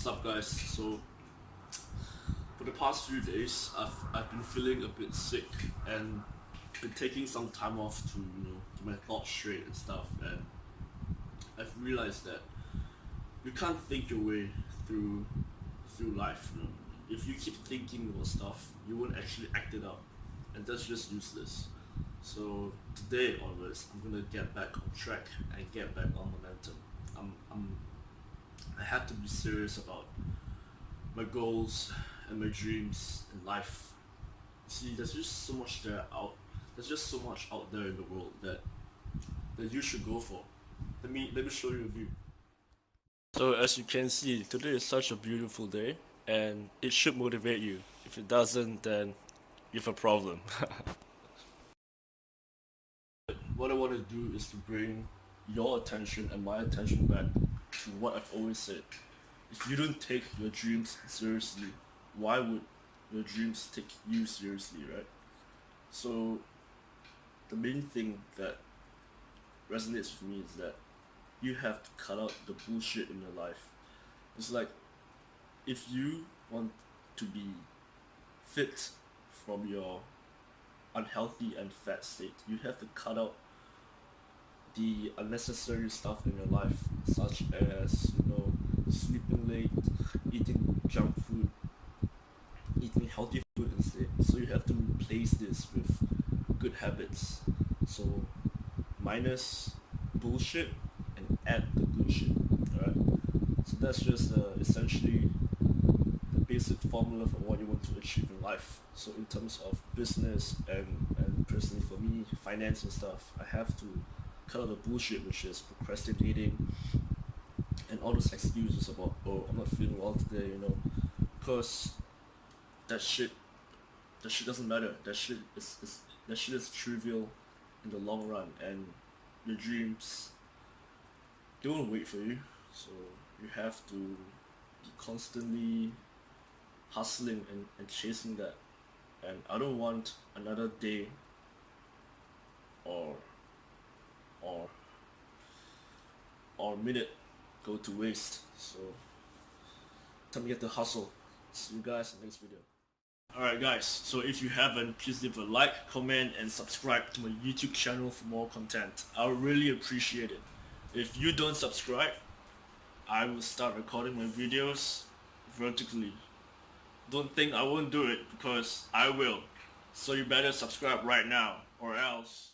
What's up, guys? So for the past few days, I've been feeling a bit sick and been taking some time off to get my thoughts straight and stuff. And I've realized that you can't think your way through life. If you keep thinking about stuff, you won't actually act it out, and that's just useless. So today onwards, I'm gonna get back on track and get back on momentum. I'm I have to be serious about my goals and my dreams in life. See, there's just so much there out. There's just so much out there in the world that you should go for. Let me show you a view. So as you can see, today is such a beautiful day, and it should motivate you. If it doesn't, then you have a problem. What I want to do is to bring your attention and my attention back to what I've always said. If you don't take your dreams seriously, why would your dreams take you seriously, right? So the main thing that resonates with me is that you have to cut out the bullshit in your life. It's like if you want to be fit from your unhealthy and fat state, you have to cut out the unnecessary stuff in your life, such as sleeping late, eating junk food, eating healthy food instead. So you have to replace this with good habits. So minus bullshit and add the good shit. Alright. So that's just essentially the basic formula for what you want to achieve in life. So in terms of business and personally for me, finance and stuff, I have to cut out the bullshit, which is procrastinating and all those excuses about, oh, I'm not feeling well today, because that shit that shit doesn't matter. That shit is trivial in the long run, and your dreams, they won't wait for you. So you have to be constantly hustling and chasing that. And I don't want another day or or or minute go to waste. So time to get the hustle. See you guys in the next video. Alright guys, so if you haven't, please leave a like, comment and subscribe to my YouTube channel for more content. I would really appreciate it. If you don't subscribe, I will start recording my videos vertically. Don't think I won't do it, because I will. So you better subscribe right now, or else